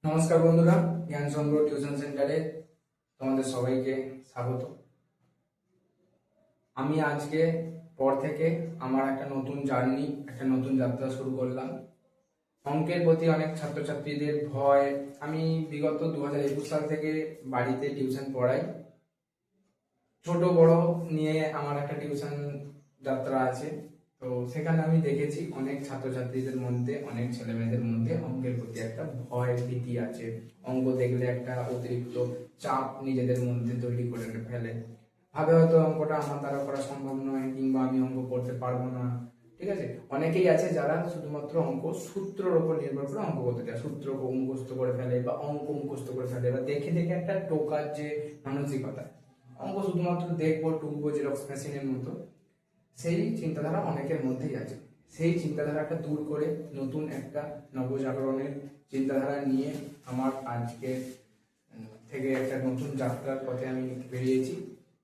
নমস্কার বন্ধুরা, জ্ঞানচন্দ্র টিউশন সেন্টারে তোমাদের সবাইকে স্বাগত। আমি আজকে পর থেকে আমার একটা নতুন জার্নি, একটা নতুন যাত্রা শুরু করলাম। অঙ্কের প্রতি অনেক ছাত্রছাত্রীদের ভয়। আমি বিগত 2021 সাল থেকে বাড়িতে টিউশন পড়াই। ছোট বড় নিয়ে আমার একটা টিউশন যাত্রা আছে। তো সেখানে আমি দেখেছি অনেক ছাত্রছাত্রীদের মধ্যে, অনেক ছেলেমেয়েদের মধ্যে অঙ্কের প্রতি একটা ভয় ভীতি আছে। অঙ্ক দেখলে একটা অতিরিক্ত চাপ নিজেদের মধ্যে তৈরি করে ফেলে। ভাবে হয়তো অঙ্কটা আমার দ্বারা করা সম্ভব নয়, কিংবা আমি অঙ্ক করতে পারবো না। ঠিক আছে, অনেকেই আছে যারা শুধুমাত্র অঙ্ক সূত্রের উপর নির্ভর করে অঙ্ক করতে চায়, সূত্র মুখস্থ করে ফেলে বা অঙ্ক মুখস্থ করে ফেলে, বা দেখে দেখে একটা টোকার যে মানসিকতা, অঙ্ক শুধুমাত্র দেখবো টুকবো জেরক্স মেশিনের মতো, সেই চিন্তাধারা অনেকের মধ্যেই আছে। সেই চিন্তাধারাটা দূর করে নতুন একটা নবজাগরণের চিন্তাধারা নিয়ে আমার আজকে থেকে একটা নতুন যাত্রার পথে আমি বেরিয়েছি।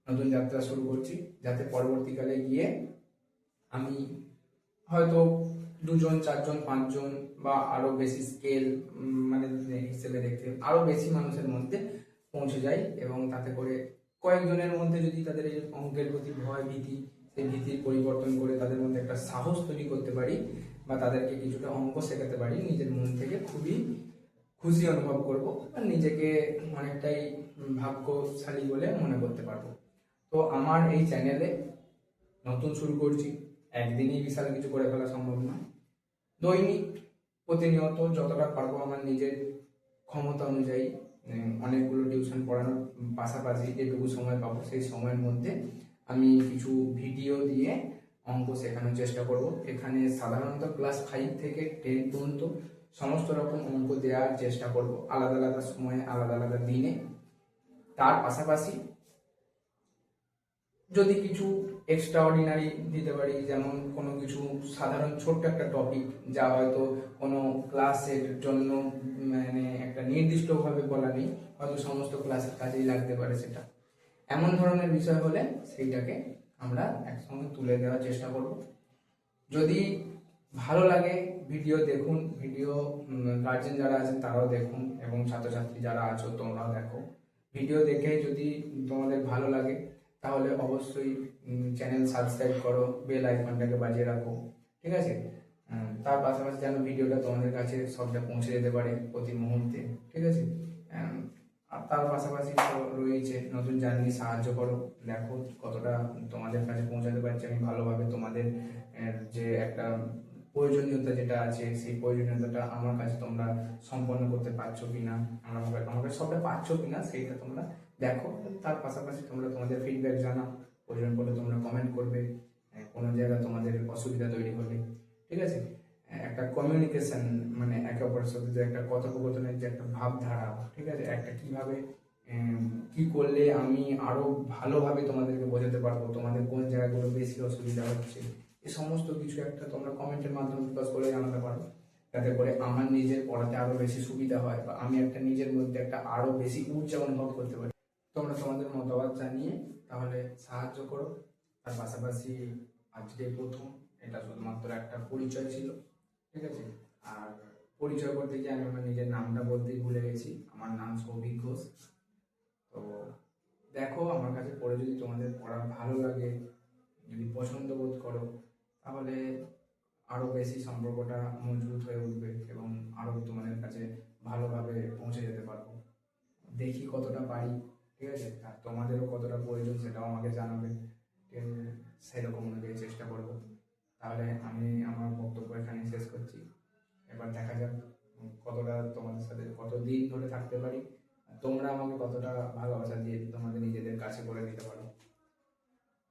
নতুন যাত্রা শুরু করছি, যাতে পরবর্তীকালে গিয়ে আমি হয়তো 2জন 4জন 5জন বা আরো বেশি স্কেল মানে হিসেবে দেখতে আরো বেশি মানুষের মধ্যে পৌঁছে যাই, এবং তাতে করে কয়েকজনের মধ্যে যদি তাদের এই অঙ্কের প্রতি ভয় ভীতি, সেই ভীতির পরিবর্তন করে তাদের মধ্যে একটা সাহস তৈরি করতে পারি, বা তাদেরকে কিছুটা অঙ্ক শেখাতে পারি, নিজের মন থেকে খুবই খুশি অনুভব করব, আর নিজেকে অনেকটাই ভাগ্যশালী বলে মনে করতে পারবো। তো আমার এই চ্যানেলে নতুন শুরু করছি, একদিনেই বিশাল কিছু করে ফেলা সম্ভব নয়। দৈনিক প্রতিনিয়ত যতটা পারবো আমার নিজের ক্ষমতা অনুযায়ী অনেকগুলো টিউশন পড়ানোর পাশাপাশি যেটুকু সময় পাবো সেই সময়ের মধ্যে আমি কিছু ভিডিও দিয়ে অঙ্ক শেখানোর চেষ্টা করব। এখানে সাধারণত ক্লাস 5 থেকে 10 পর্যন্ত সমস্ত রকম অঙ্ক দেওয়ার চেষ্টা করব, আলাদা আলাদা সময়ে আলাদা আলাদা দিনে। তার পাশাপাশি যদি কিছু এক্সট্রা অর্ডিনারি দিতে পারি, যেমন কোনো কিছু সাধারণ ছোট্ট একটা টপিক যা হয়তো কোনো ক্লাসের জন্য মানে একটা নির্দিষ্টভাবে বলা নেই, হয়তো সমস্ত ক্লাসের কাজেই লাগতে পারে, সেটা এমন ধরনের বিষয় হলে সেইটাকে আমরা একসঙ্গে তুলে দেওয়ার চেষ্টা করব। যদি ভালো লাগে ভিডিও দেখুন, ভিডিও গার্জেন যারা আছেন তারাও দেখুন, এবং ছাত্রছাত্রী যারা আছো তোমরাও দেখো। ভিডিও দেখে যদি তোমাদের ভালো লাগে তাহলে অবশ্যই চ্যানেল সাবস্ক্রাইব করো, বেল আইকনটাকে বাজিয়ে রাখো। ঠিক আছে, তার পাশাপাশি যেন ভিডিওটা তোমাদের কাছে সবটা পৌঁছে যেতে পারে প্রতি মুহূর্তে। ঠিক আছে, আর তার পাশাপাশি তো রয়েছে নতুন জার্নি, সাহায্য করো, দেখো কতটা তোমাদের কাছে পৌঁছাতে পারছি আমি ভালোভাবে। তোমাদের যে একটা প্রয়োজনীয়তা যেটা আছে, সেই প্রয়োজনীয়তাটা আমার কাছে তোমরা সম্পন্ন করতে পারছো কিনা, আমাকে সবটা পাচ্ছ কিনা সেইটা তোমরা দেখো। তার পাশাপাশি তোমরা তোমাদের ফিডব্যাক জানাও, প্রয়োজন পড়লে তোমরা কমেন্ট করবে কোনো জায়গায় তোমাদের অসুবিধা তৈরি হলে। ঠিক আছে, একটা কমিউনিকেশন মানে একে অপরের সাথে যে একটা কথোপকথনের যে একটা ভাবধারা, ঠিক আছে, একটা কিভাবে কি করলে আমি আরো ভালোভাবে তোমাদেরকে বোঝাতে পারবো, তোমাদের কোন জায়গাগুলো বেশি অসুবিধা হচ্ছে, এই সমস্ত কিছু একটা তোমরা কমেন্টের মাধ্যমে প্রকাশ করে জানাতে পারো, যাতে করে আমার নিজের পড়াতে আরো বেশি সুবিধা হয়, বা আমি একটা নিজের মধ্যে একটা আরো বেশি ঊর্জা অনুভব করতে পারি। তোমরা তোমাদের মতামত জানিয়ে তাহলে সাহায্য করো। তার পাশাপাশি আজকে প্রথম, এটা শুধুমাত্র একটা পরিচয় ছিল। ঠিক আছে, আর পরিচয় করতে গিয়ে আমি আমার নিজের নামটা বলতেই ভুলে গেছি। আমার নাম সৌভিক ঘোষ। তো দেখো, আমার কাছে পড়ে যদি তোমাদের পড়া ভালো লাগে, যদি পছন্দ বোধ করো, তাহলে আরো বেশি সম্পর্কটা মজবুত হয়ে উঠবে, এবং আরো তোমাদের কাছে ভালোভাবে পৌঁছে যেতে পারবো। দেখি কতটা পারি। ঠিক আছে, আর তোমাদেরও কতটা প্রয়োজন সেটাও আমাকে জানাবে, সেরকম অনুযায়ী চেষ্টা করবো। তাহলে আমি আমার বক্তব্য এখানে শেষ করছি। এবার দেখা যাক কতটা তোমাদের সাথে কতদিন ধরে থাকতে পারি, তোমরা আমাকে কতটা ভালোবাসা দিয়ে তোমাদের নিজেদের কাছে করে নিতে পারো।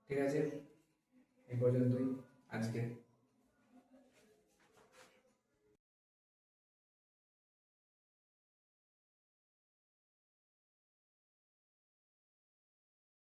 ঠিক আছে, এই পর্যন্তই আজকে।